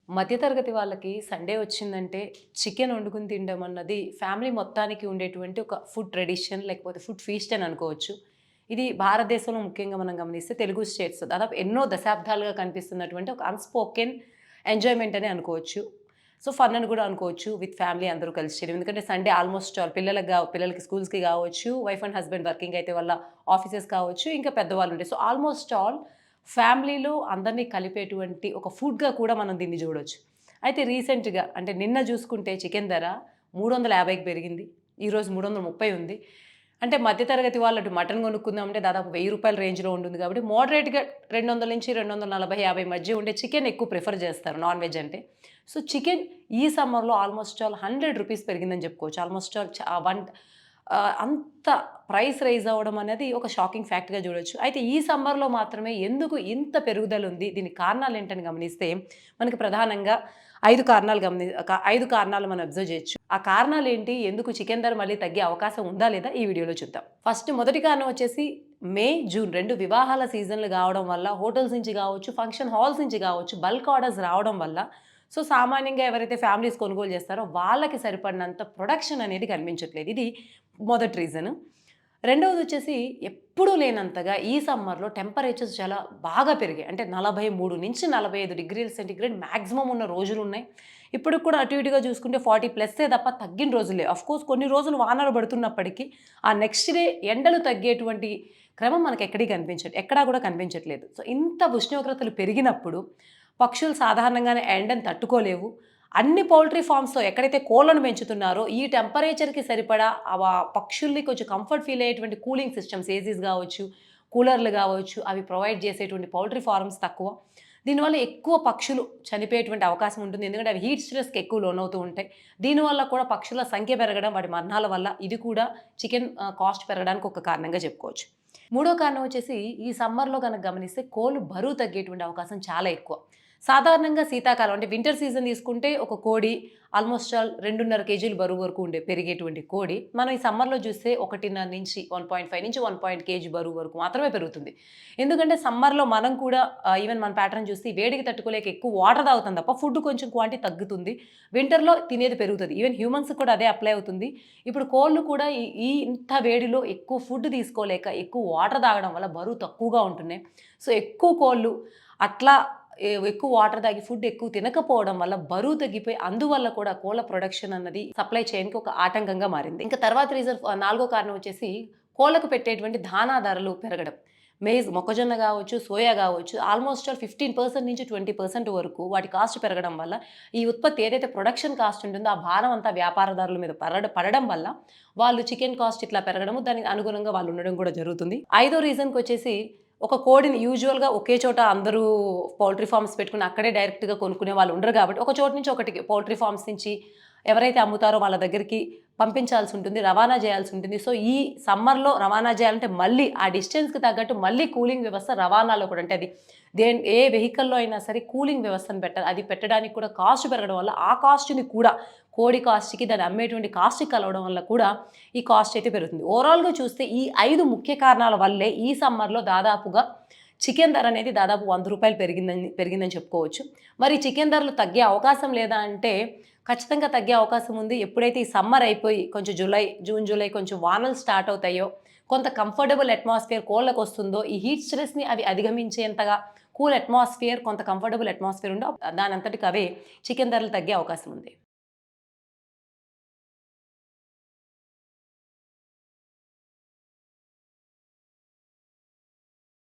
మధ్యతరగతి వాళ్ళకి సండే వచ్చిందంటే చికెన్ వండుకొని తినడం అన్నది ఫ్యామిలీ మొత్తానికి ఉండేటువంటి ఒక ఫుడ్ ట్రెడిషన్ లేకపోతే ఫుడ్ ఫీస్ట్ అని అనుకోవచ్చు. ఇది భారతదేశంలో ముఖ్యంగా మనం గమనిస్తే తెలుగు స్టేట్స్ దాదాపు ఎన్నో దశాబ్దాలుగా కనిపిస్తున్నటువంటి ఒక అన్‌స్పోకెన్ ఎంజాయ్‌మెంట్ అని అనుకోవచ్చు. సో, ఫన్ అని కూడా అనుకోవచ్చు. విత్ ఫ్యామిలీ అందరూ కలిసి చేయడం. ఎందుకంటే సండే ఆల్మోస్ట్ ఆల్ పిల్లలకి స్కూల్స్‌కి కావచ్చు, వైఫ్ అండ్ హస్బెండ్ వర్కింగ్ అయితే వాళ్ళ ఆఫీసెస్ కావచ్చు, ఇంకా పెద్దవాళ్ళు ఉండే. సో, ఆల్మోస్ట్ ఆల్ ఫ్యామిలీలో అందరినీ కలిపేటువంటి ఒక ఫుడ్‌గా కూడా మనం దీన్ని చూడొచ్చు. అయితే రీసెంట్‌గా అంటే నిన్న చూసుకుంటే చికెన్ ధర 350కి పెరిగింది. ఈరోజు 330 ఉంది. అంటే మధ్య తరగతి వాళ్ళు అటు మటన్ కొనుక్కుందామంటే దాదాపు రూ. 1000 రేంజ్‌లో ఉంటుంది కాబట్టి మోడరేట్‌గా 200-240, 50 మధ్య ఉండే చికెన్ ఎక్కువ ప్రిఫర్ చేస్తారు నాన్ వెజ్ అంటే. సో, చికెన్ ఈ సమ్మర్‌లో ఆల్మోస్ట్ ఆల్ రూ. 100 పెరిగిందని చెప్పుకోవచ్చు. ఆల్మోస్ట్ ఆల్ అంత ప్రైస్ రైజ్ అవ్వడం అనేది ఒక షాకింగ్ ఫ్యాక్ట్‌గా చూడొచ్చు. అయితే ఈ సమ్మర్‌లో మాత్రమే ఎందుకు ఇంత పెరుగుదల ఉంది? దీనికి కారణాలేంటని గమనిస్తే మనకి ప్రధానంగా 5 కారణాలు మనం అబ్జర్వ్ చేయొచ్చు. ఆ కారణాలేంటి? ఎందుకు చికెన్ ధర మళ్ళీ తగ్గే అవకాశం ఉందా లేదా? ఈ వీడియోలో చూద్దాం. ఫస్ట్ మొదటి కారణం వచ్చేసి మే, జూన్ 2 వివాహాల సీజన్‌లు కావడం వల్ల హోటల్స్ నుంచి కావచ్చు, ఫంక్షన్ హాల్స్ నుంచి కావచ్చు బల్క్ ఆర్డర్స్ రావడం వల్ల సో, సామాన్యంగా ఎవరైతే ఫ్యామిలీస్ కొనుగోలు చేస్తారో వాళ్ళకి సరిపడినంత ప్రొడక్షన్ అనేది కనిపించట్లేదు. ఇది మొదటి రీజను. రెండవదొచ్చేసి ఎప్పుడూ లేనంతగా ఈ సమ్మర్‌లో టెంపరేచర్స్ చాలా బాగా పెరిగాయి. అంటే 43-45 డిగ్రీల సెంటీగ్రేడ్ మాక్సిమం ఉన్న రోజులున్నాయి. ఇప్పటికి కూడా అటు ఇటుగా చూసుకుంటే 40 ప్లస్సే తప్ప తగ్గిన రోజులు లేవు. ఆఫ్‌కోర్స్ కొన్ని రోజులు వానలు పడుతున్నప్పటికీ ఆ నెక్స్ట్ డే ఎండలు తగ్గేటువంటి క్రమం ఎక్కడా కూడా కనిపించట్లేదు. సో, ఇంత ఉష్ణోగ్రతలు పెరిగినప్పుడు పక్షులు సాధారణంగానే ఎండను తట్టుకోలేవు. అన్ని పౌల్ట్రీ ఫార్మ్స్‌లో ఎక్కడైతే కోళ్ళను పెంచుతున్నారో ఈ టెంపరేచర్‌కి సరిపడా పక్షుల్ని కొంచెం కంఫర్ట్ ఫీల్ అయ్యేటువంటి కూలింగ్ సిస్టమ్స్ ఏసీస్ గావచ్చు, కూలర్‌లు గావచ్చు అవి ప్రొవైడ్ చేసేటువంటి పౌల్ట్రీ ఫార్మ్స్ తక్కువ. దీనివల్ల ఎక్కువ పక్షులు చనిపోయేటువంటి అవకాశం ఉంటుంది. ఎందుకంటే అవి హీట్ స్ట్రెస్‌కి ఎక్కువ లోనవుతూ ఉంటాయి. దీనివల్ల కూడా పక్షుల సంఖ్య పెరగడం, వాటి మరణాల వల్ల ఇది కూడా చికెన్ కాస్ట్ పెరగడానికి ఒక కారణంగా చెప్పుకోవచ్చు. మూడో కారణం వచ్చేసి ఈ సమ్మర్‌లో గనక గమనిస్తే కోళ్ళు బరువు తగ్గేటువంటి అవకాశం చాలా ఎక్కువ. సాధారణంగా శీతాకాలం అంటే వింటర్ సీజన్ తీసుకుంటే ఒక కోడి ఆల్మోస్ట్ ఆల్ 2.5 కేజీలు బరువు వరకు పెరిగేటువంటి కోడి మనం ఈ సమ్మర్‌లో చూస్తే 1.5 నుంచి 1 కేజీ బరువు వరకు మాత్రమే పెరుగుతుంది. ఎందుకంటే సమ్మర్‌లో మనం కూడా ఈవెన్ మన ప్యాటర్న్ చూస్తే వేడికి తట్టుకోలేక ఎక్కువ వాటర్ తాగుతాం తప్ప ఫుడ్ కొంచెం క్వాంటిటీ తగ్గుతుంది. వింటర్‌లో తినేది పెరుగుతది. ఈవెన్ హ్యూమన్స్‌కి కూడా అదే అప్లై అవుతుంది. ఇప్పుడు కోళ్ళు కూడా ఈ ఇంత వేడిలో ఎక్కువ ఫుడ్ తీసుకోలేక ఎక్కువ వాటర్ తాగడం వల్ల బరువు తక్కువగా ఉంటున్నాయి. సో, ఎక్కువ కోళ్ళు అట్లా ఎక్కువ వాటర్ తాగి ఫుడ్ ఎక్కువ తినకపోవడం వల్ల బరువు తగ్గిపోయి అందువల్ల కూడా కోళ్ళ ప్రొడక్షన్ అన్నది సప్లై చైన్‌కి ఒక ఆటంకంగా మారింది. ఇంకా తర్వాత నాలుగో కారణం వచ్చేసి కోళ్ళకు పెట్టేటువంటి దానా ధరలు పెరగడం. మొక్కజొన్న కావచ్చు, సోయా కావచ్చు ఆల్మోస్ట్ ఆల్ 15% నుంచి 20% వరకు వాటి కాస్ట్ పెరగడం వల్ల ఈ ఉత్పత్తి ఏదైతే ప్రొడక్షన్ కాస్ట్ ఉంటుందో ఆ భారం అంతా వ్యాపారదారుల మీద పడడం వల్ల వాళ్ళు చికెన్ కాస్ట్ ఇట్లా పెరగడము దానికి అనుగుణంగా వాళ్ళు ఉండడం కూడా జరుగుతుంది. ఐదో రీజన్‌కొచ్చేసి ఒక కోడిని యూజువల్‌గా ఒకే చోట అందరూ పౌల్ట్రీ ఫార్మ్స్ పెట్టుకొని అక్కడే డైరెక్ట్‌గా కొనుక్కునే వాళ్ళు ఉండరు కాబట్టి ఒక చోటు నుంచి ఒకటికి పౌల్ట్రీ ఫార్మ్స్ నుంచి ఎవరైతే అమ్ముతారో వాళ్ళ దగ్గరికి పంపించాల్సి ఉంటుంది. రవాణా చేయాల్సి ఉంటుంది. సో, ఈ సమ్మర్‌లో రవాణా చేయాలంటే మళ్ళీ ఆ డిస్టెన్స్‌కి తగ్గట్టు మళ్ళీ కూలింగ్ వ్యవస్థ రవాణాలో కూడా అంటే అది ఏ వెహికల్‌లో అయినా సరే కూలింగ్ వ్యవస్థను పెట్టాలి. అది పెట్టడానికి కూడా కాస్ట్ పెరగడం వల్ల ఆ కాస్ట్‌ని కూడా కోడి కాస్ట్‌కి దాన్ని అమ్మేటువంటి కాస్ట్‌కి కలవడం వల్ల కూడా ఈ కాస్ట్ అయితే పెరుగుతుంది. ఓవరాల్‌గా చూస్తే ఈ 5 ముఖ్య కారణాల వల్లే ఈ సమ్మర్‌లో దాదాపుగా చికెన్ ధర అనేది దాదాపు రూ. 100 పెరిగిందని చెప్పుకోవచ్చు. మరి చికెన్ ధరలు తగ్గే అవకాశం లేదా అంటే ఖచ్చితంగా తగ్గే అవకాశం ఉంది. ఎప్పుడైతే ఈ సమ్మర్ అయిపోయి కొంచెం జూన్, జూలై కొంచెం వానలు స్టార్ట్ అవుతాయో, కొంత కంఫర్టబుల్ అట్మాస్ఫియర్ కోళ్ళకొస్తుందో, ఈ హీట్ స్ట్రెస్‌ని అవి అధిగమించేంతగా కూల్ అట్మాస్ఫియర్ కొంత కంఫర్టబుల్ అట్మాస్ఫియర్ ఉందో దానంతటికి అవే చికెన్ ధరలు తగ్గే అవకాశం ఉంది.